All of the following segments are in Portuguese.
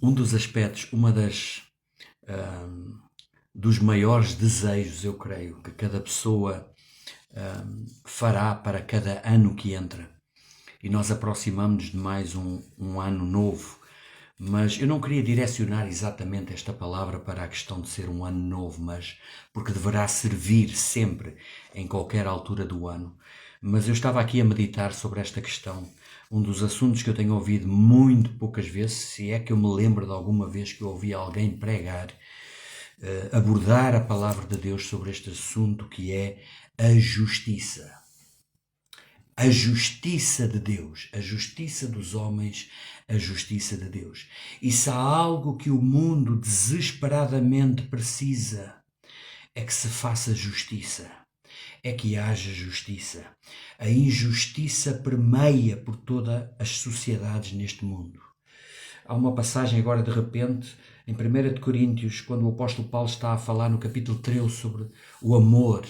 Um dos aspectos, dos maiores desejos, eu creio, que cada pessoa fará para cada ano que entra. E nós aproximamos-nos de mais um ano novo, mas eu não queria direcionar exatamente esta palavra para a questão de ser um ano novo, mas porque deverá servir sempre, em qualquer altura do ano. Mas eu estava aqui a meditar sobre esta questão, um dos assuntos que eu tenho ouvido muito poucas vezes, se é que eu me lembro de alguma vez que eu ouvi alguém pregar, abordar a palavra de Deus sobre este assunto, que é a justiça. A justiça de Deus, a justiça dos homens, a justiça de Deus. E se há algo que o mundo desesperadamente precisa, é que se faça justiça, é que haja justiça. A injustiça permeia por todas as sociedades neste mundo. Há uma passagem agora de repente, em 1 de Coríntios, quando o apóstolo Paulo está a falar no capítulo 13 sobre o amor,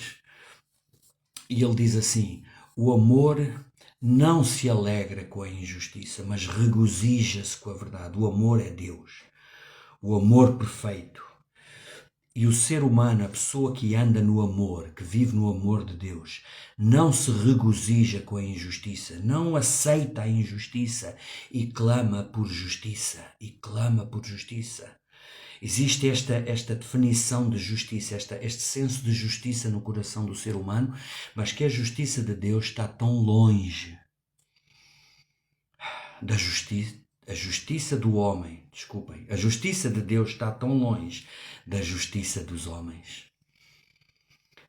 e ele diz assim: o amor não se alegra com a injustiça, mas regozija-se com a verdade. O amor é Deus, o amor perfeito. E o ser humano, a pessoa que anda no amor, que vive no amor de Deus, não se regozija com a injustiça, não aceita a injustiça e clama por justiça, e clama por justiça. Existe esta definição de justiça, este senso de justiça no coração do ser humano, mas que a justiça de Deus está tão longe da justiça. A justiça do homem, desculpem, a justiça de Deus está tão longe da justiça dos homens.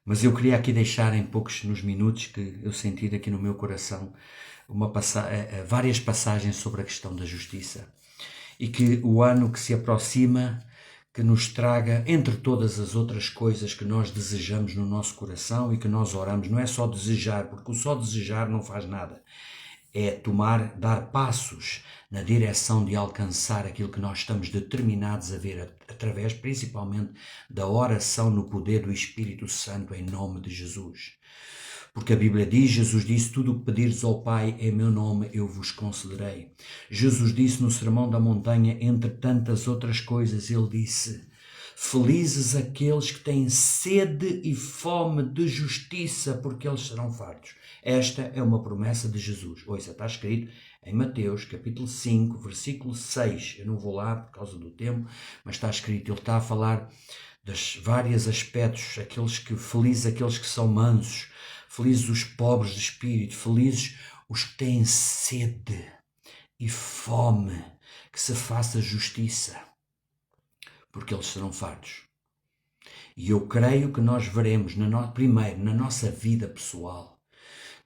Mas eu queria aqui deixar em poucos nos minutos que eu senti aqui no meu coração várias passagens sobre a questão da justiça. E que o ano que se aproxima, que nos traga, entre todas as outras coisas que nós desejamos no nosso coração e que nós oramos, não é só desejar, porque o só desejar não faz nada. É dar passos na direção de alcançar aquilo que nós estamos determinados a ver, através principalmente da oração no poder do Espírito Santo, em nome de Jesus. Porque a Bíblia diz, Jesus disse, tudo o que pedires ao Pai em meu nome eu vos concederei. Jesus disse no Sermão da Montanha, entre tantas outras coisas, ele disse: felizes aqueles que têm sede e fome de justiça, porque eles serão fartos. Esta é uma promessa de Jesus. Ouça, está escrito em Mateus, capítulo 5, versículo 6. Eu não vou lá por causa do tempo, mas está escrito, ele está a falar dos vários aspectos, felizes aqueles que são mansos, felizes os pobres de espírito, felizes os que têm sede e fome, que se faça justiça, porque eles serão fartos. E eu creio que nós veremos, primeiro, na nossa vida pessoal,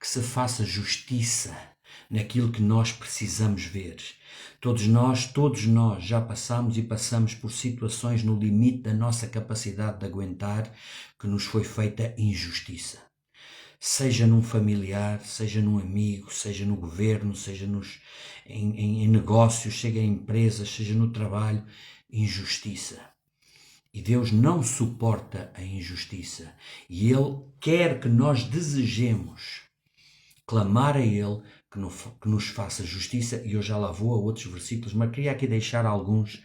que se faça justiça naquilo que nós precisamos ver. Todos nós já passamos e passamos por situações no limite da nossa capacidade de aguentar que nos foi feita injustiça. Seja num familiar, seja num amigo, seja no governo, seja em negócios, seja em empresas, seja no trabalho, injustiça. E Deus não suporta a injustiça. E Ele quer que nós desejemos clamar a Ele que nos faça justiça, e eu já lá vou a outros versículos, mas queria aqui deixar alguns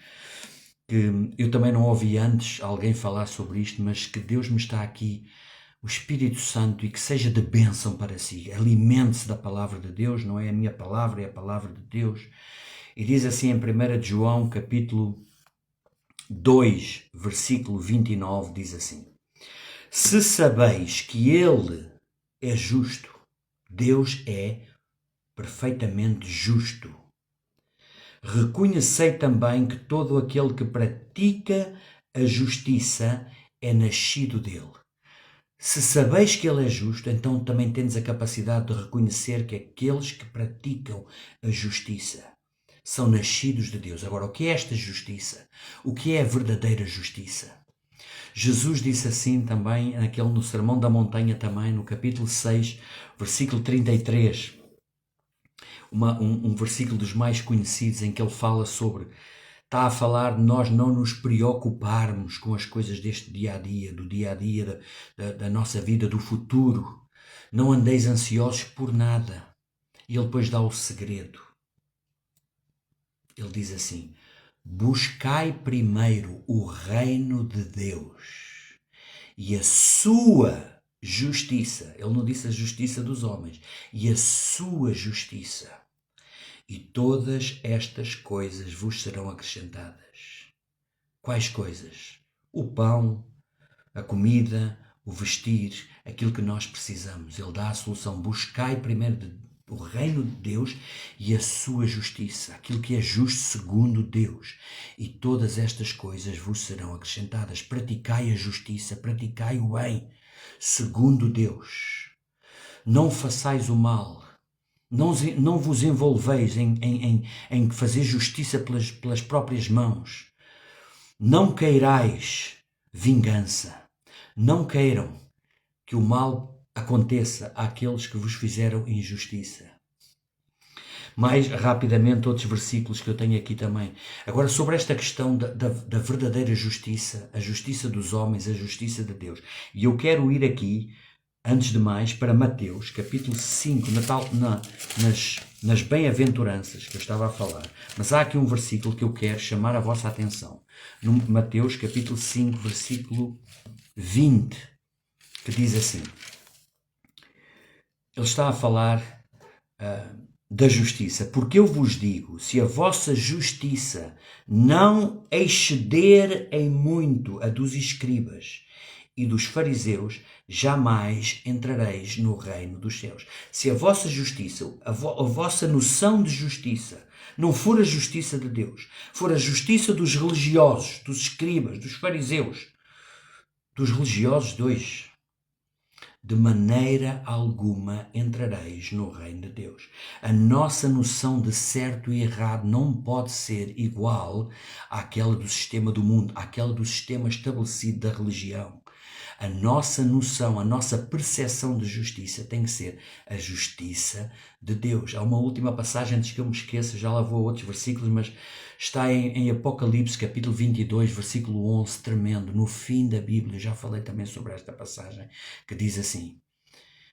que eu também não ouvi antes alguém falar sobre isto, mas que Deus me está aqui, o Espírito Santo, e que seja de bênção para si. Alimente-se da palavra de Deus, não é a minha palavra, é a palavra de Deus. E diz assim em 1 de João, capítulo 2, versículo 29, diz assim: se sabeis que Ele é justo, Deus é perfeitamente justo. Reconhecei também que todo aquele que pratica a justiça é nascido dele. Se sabeis que ele é justo, então também tendes a capacidade de reconhecer que aqueles que praticam a justiça são nascidos de Deus. Agora, o que é esta justiça? O que é a verdadeira justiça? Jesus disse assim também no Sermão da Montanha, também no capítulo 6, versículo 33, um versículo dos mais conhecidos, em que ele está a falar de nós não nos preocuparmos com as coisas deste dia-a-dia, do dia-a-dia da nossa vida, do futuro. Não andeis ansiosos por nada. E ele depois dá o segredo. Ele diz assim: buscai primeiro o reino de Deus e a sua justiça. Ele não disse a justiça dos homens, e a sua justiça. E todas estas coisas vos serão acrescentadas. Quais coisas? O pão, a comida, o vestir, aquilo que nós precisamos. Ele dá a solução. Buscai primeiro o reino de Deus e a sua justiça, aquilo que é justo segundo Deus. E todas estas coisas vos serão acrescentadas. Praticai a justiça, praticai o bem, segundo Deus. Não façais o mal. Não vos envolveis em fazer justiça pelas próprias mãos. Não queirais vingança. Não queiram que o mal aconteça àqueles que vos fizeram injustiça. Mais rapidamente, outros versículos que eu tenho aqui também. Agora, sobre esta questão da verdadeira justiça, a justiça dos homens, a justiça de Deus. E eu quero ir aqui, antes de mais, para Mateus, capítulo 5, nas bem-aventuranças que eu estava a falar. Mas há aqui um versículo que eu quero chamar a vossa atenção. No Mateus, capítulo 5, versículo 20, que diz assim. Ele está a falar da justiça. Porque eu vos digo, se a vossa justiça não exceder em muito a dos escribas e dos fariseus, jamais entrareis no reino dos céus. Se a vossa justiça, a vossa noção de justiça, não for a justiça de Deus, for a justiça dos religiosos, dos escribas, dos fariseus, dos religiosos de hoje, de maneira alguma entrareis no reino de Deus. A nossa noção de certo e errado não pode ser igual àquela do sistema do mundo, àquela do sistema estabelecido da religião. A nossa noção, a nossa percepção de justiça tem que ser a justiça de Deus. Há uma última passagem, antes que eu me esqueça, já lá vou a outros versículos, mas está em Apocalipse, capítulo 22, versículo 11, tremendo, no fim da Bíblia. Já falei também sobre esta passagem, que diz assim: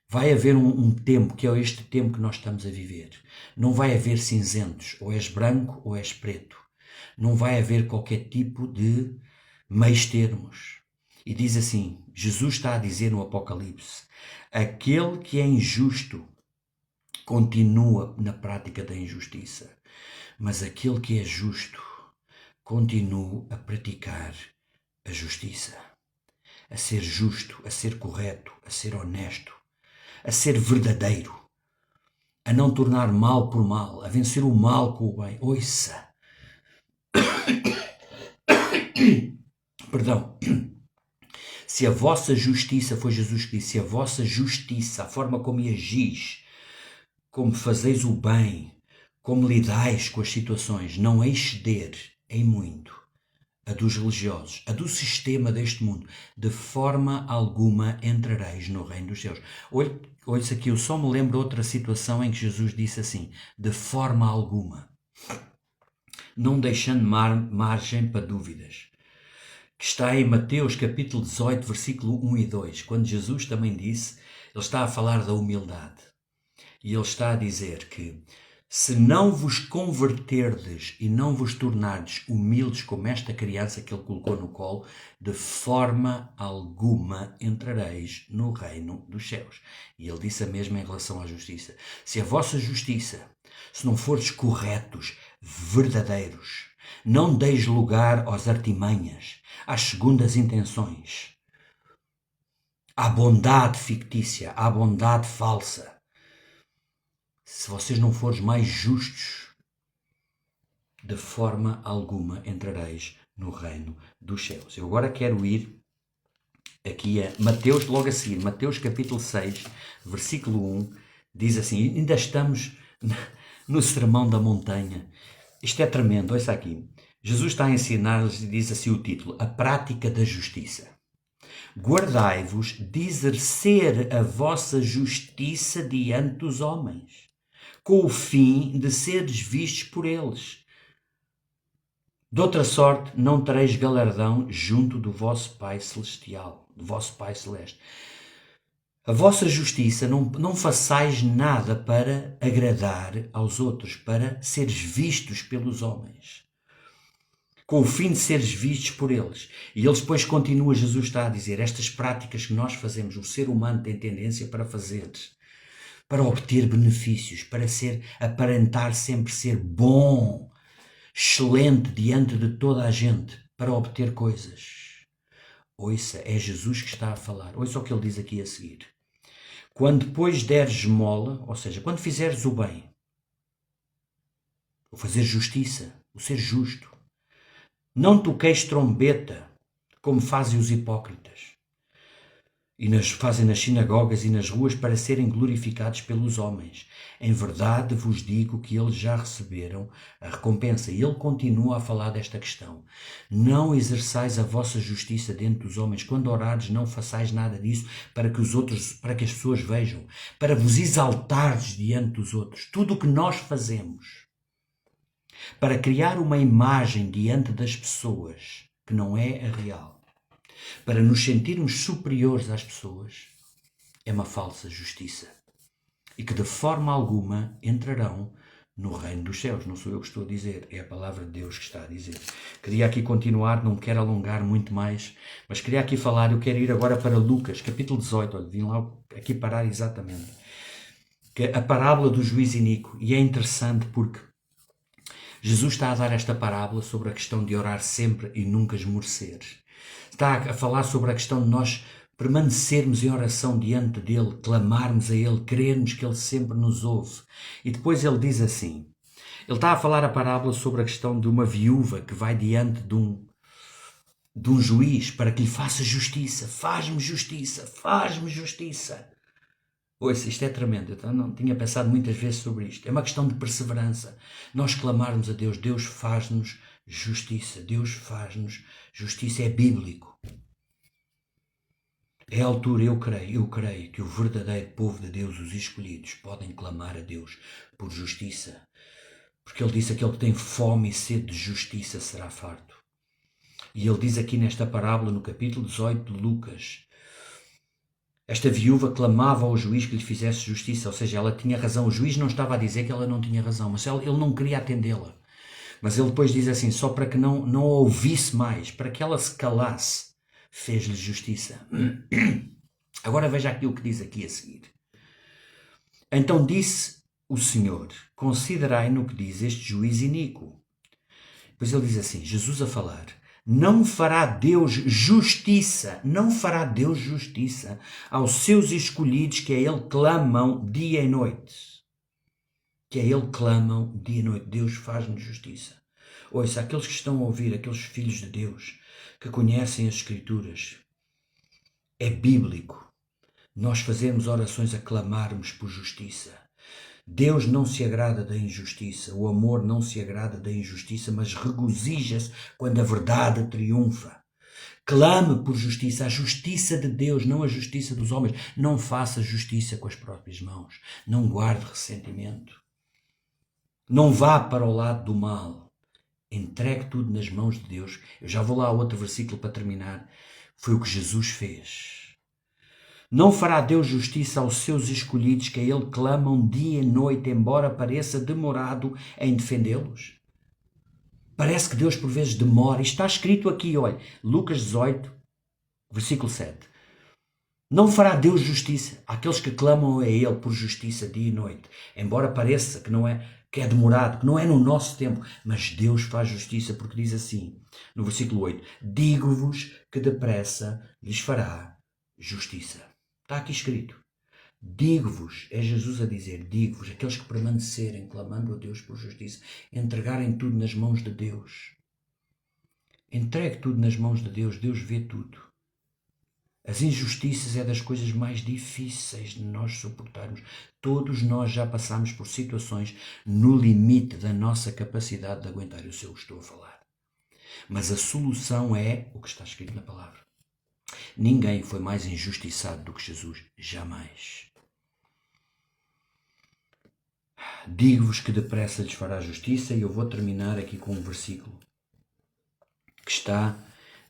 vai haver um tempo, que é este tempo que nós estamos a viver. Não vai haver cinzentos, ou és branco ou és preto. Não vai haver qualquer tipo de meios termos. E diz assim, Jesus está a dizer no Apocalipse, aquele que é injusto continua na prática da injustiça, mas aquele que é justo continua a praticar a justiça, a ser justo, a ser correto, a ser honesto, a ser verdadeiro, a não tornar mal por mal, a vencer o mal com o bem. Ouça! Perdão. Se a vossa justiça, foi Jesus que disse, se a vossa justiça, a forma como agis, como fazeis o bem, como lidais com as situações, não exceder em muito a dos religiosos, a do sistema deste mundo, de forma alguma entrareis no reino dos céus. Ouça aqui, eu só me lembro de outra situação em que Jesus disse assim, de forma alguma, não deixando margem para dúvidas. Que está em Mateus capítulo 18, versículo 1 e 2, quando Jesus também disse, ele está a falar da humildade. E ele está a dizer que se não vos converterdes e não vos tornardes humildes como esta criança que ele colocou no colo, de forma alguma entrareis no reino dos céus. E ele disse a mesma em relação à justiça. Se a vossa justiça, se não fordes corretos, verdadeiros, não deis lugar às artimanhas, às segundas intenções, à bondade fictícia, à bondade falsa. Se vocês não forem mais justos, de forma alguma entrareis no reino dos céus. Eu agora quero ir aqui a Mateus, logo a seguir, Mateus capítulo 6, versículo 1, diz assim, ainda estamos no sermão da montanha. Isto é tremendo, ouça aqui. Jesus está a ensinar-lhes e diz assim o título, a prática da justiça. Guardai-vos de exercer a vossa justiça diante dos homens, com o fim de seres vistos por eles. De outra sorte, não tereis galardão junto do vosso Pai Celestial, do vosso Pai Celeste. A vossa justiça, não façais nada para agradar aos outros, para seres vistos pelos homens. com o fim de seres vistos por eles. E eles depois continua, Jesus está a dizer, estas práticas que nós fazemos, o ser humano tem tendência para fazer, para obter benefícios, para aparentar sempre ser bom, excelente diante de toda a gente, para obter coisas. Ouça, é Jesus que está a falar. Ouça o que ele diz aqui a seguir. Quando depois deres esmola, ou seja, quando fizeres o bem, o fazer justiça, o ser justo, não toqueis trombeta, como fazem os hipócritas, e fazem nas sinagogas e nas ruas para serem glorificados pelos homens. Em verdade vos digo que eles já receberam a recompensa. E ele continua a falar desta questão. Não exerçais a vossa justiça diante dos homens. Quando orares, não façais nada disso para que as pessoas vejam, para vos exaltares diante dos outros. Tudo o que nós fazemos para criar uma imagem diante das pessoas que não é a real, para nos sentirmos superiores às pessoas, é uma falsa justiça e que de forma alguma entrarão no reino dos céus. Não sou eu que estou a dizer, é a palavra de Deus que está a dizer. Queria aqui continuar, não quero alongar muito mais, mas queria aqui falar, eu quero ir agora para Lucas, capítulo 18, olha, vim lá aqui parar exatamente, que é a parábola do juiz iníquo, e é interessante porque Jesus está a dar esta parábola sobre a questão de orar sempre e nunca esmorecer. Está a falar sobre a questão de nós permanecermos em oração diante dele, clamarmos a ele, crermos que ele sempre nos ouve. E depois ele diz assim, ele está a falar a parábola sobre a questão de uma viúva que vai diante de um juiz para que lhe faça justiça. Faz-me justiça, faz-me justiça. Ouça, isto é tremendo, eu não tinha pensado muitas vezes sobre isto. É uma questão de perseverança. Nós clamarmos a Deus, Deus faz-nos justiça, Deus faz-nos justiça, é bíblico. É a altura, eu creio que o verdadeiro povo de Deus, os escolhidos, podem clamar a Deus por justiça. Porque ele disse, aquele que tem fome e sede de justiça será farto. E ele diz aqui nesta parábola, no capítulo 18 de Lucas, esta viúva clamava ao juiz que lhe fizesse justiça, ou seja, ela tinha razão. O juiz não estava a dizer que ela não tinha razão, mas ele não queria atendê-la. Mas ele depois diz assim, só para que não a ouvisse mais, para que ela se calasse, fez-lhe justiça. Agora veja aqui o que diz aqui a seguir. Então disse o Senhor, considerai no que diz este juiz iníquo. Depois ele diz assim, Jesus a falar, não fará Deus justiça aos seus escolhidos que a ele clamam dia e noite. Deus faz-nos justiça. Ouça, aqueles que estão a ouvir, aqueles filhos de Deus que conhecem as Escrituras, é bíblico nós fazermos orações a clamarmos por justiça. Deus não se agrada da injustiça, o amor não se agrada da injustiça, mas regozija-se quando a verdade triunfa. Clame por justiça, a justiça de Deus, não a justiça dos homens. Não faça justiça com as próprias mãos, não guarde ressentimento. Não vá para o lado do mal, entregue tudo nas mãos de Deus. Eu já vou lá a outro versículo para terminar, foi o que Jesus fez. Não fará Deus justiça aos seus escolhidos que a ele clamam dia e noite, embora pareça demorado em defendê-los? Parece que Deus por vezes demora. Isto está escrito aqui, olha, Lucas 18, versículo 7. Não fará Deus justiça àqueles que clamam a ele por justiça dia e noite, embora pareça que é demorado, que não é no nosso tempo, mas Deus faz justiça porque diz assim, no versículo 8, digo-vos que depressa lhes fará justiça. Está aqui escrito. Digo-vos, é Jesus a dizer, digo-vos, aqueles que permanecerem clamando a Deus por justiça, entregarem tudo nas mãos de Deus. Entregue tudo nas mãos de Deus, Deus vê tudo. As injustiças é das coisas mais difíceis de nós suportarmos. Todos nós já passamos por situações no limite da nossa capacidade de aguentar. Eu sei o que estou a falar. Mas a solução é o que está escrito na palavra. Ninguém foi mais injustiçado do que Jesus, jamais. Digo-vos que depressa lhes fará justiça, e eu vou terminar aqui com um versículo que está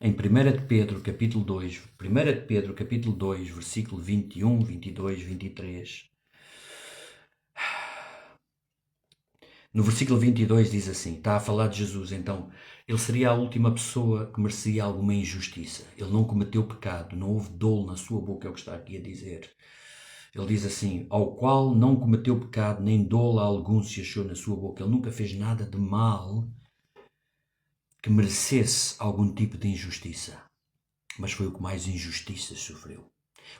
em 1 de Pedro, capítulo 2, 1 de Pedro, capítulo 2, versículo 21, 22, 23. No versículo 22 diz assim, está a falar de Jesus, então, ele seria a última pessoa que merecia alguma injustiça. Ele não cometeu pecado, não houve dolo na sua boca, é o que está aqui a dizer. Ele diz assim, ao qual não cometeu pecado, nem dolo algum se achou na sua boca. Ele nunca fez nada de mal que merecesse algum tipo de injustiça. Mas foi o que mais injustiças sofreu.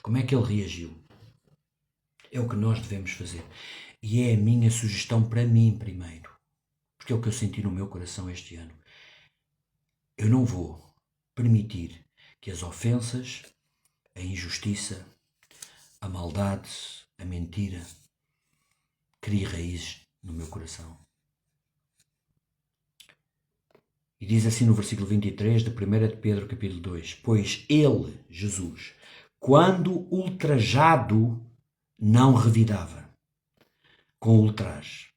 Como é que ele reagiu? É o que nós devemos fazer. E é a minha sugestão para mim primeiro. Porque é o que eu senti no meu coração este ano. Eu não vou permitir que as ofensas, a injustiça, a maldade, a mentira, criem raízes no meu coração. E diz assim no versículo 23 de 1 de Pedro capítulo 2, pois ele, Jesus, quando ultrajado, não revidava com ultraje.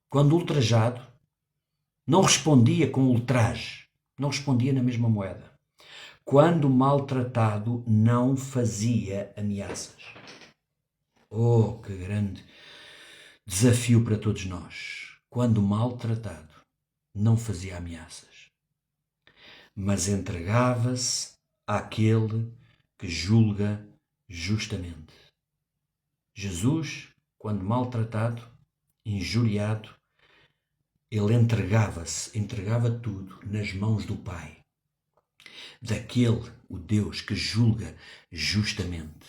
Quando ultrajado, não respondia com ultraje, não respondia na mesma moeda. Quando maltratado, não fazia ameaças. Oh, que grande desafio para todos nós. Quando maltratado, não fazia ameaças, mas entregava-se àquele que julga justamente. Jesus, quando maltratado, injuriado, ele entregava tudo nas mãos do Pai, daquele, o Deus que julga justamente.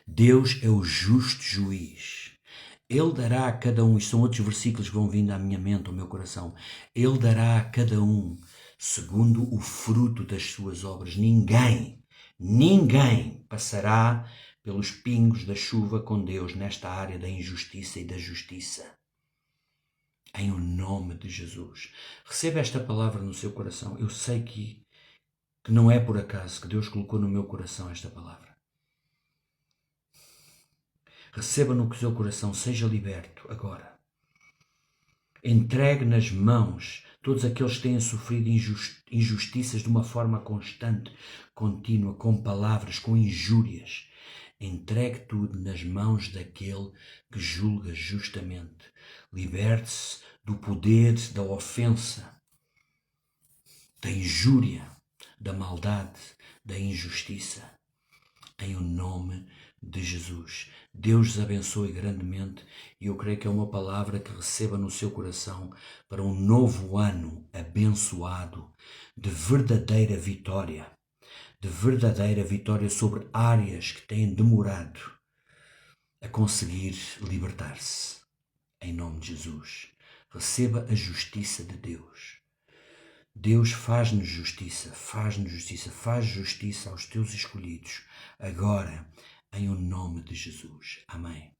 Deus é o justo juiz. Ele dará a cada um, isto são outros versículos que vão vindo à minha mente, ao meu coração. Ele dará a cada um segundo o fruto das suas obras. Ninguém passará pelos pingos da chuva com Deus nesta área da injustiça e da justiça. Em o nome de Jesus. Receba esta palavra no seu coração. Eu sei que não é por acaso que Deus colocou no meu coração esta palavra. Receba no seu coração, seja liberto agora. Entregue nas mãos todos aqueles que têm sofrido injustiças de uma forma constante, contínua, com palavras, com injúrias. Entregue tudo nas mãos daquele que julga justamente. Liberte-se do poder da ofensa, da injúria, da maldade, da injustiça. Em o nome de Jesus. Deus os abençoe grandemente e eu creio que é uma palavra que receba no seu coração para um novo ano abençoado de verdadeira vitória sobre áreas que têm demorado a conseguir libertar-se. Em nome de Jesus. Receba a justiça de Deus. Deus faz-nos justiça, faz justiça aos teus escolhidos, agora, em o nome de Jesus. Amém.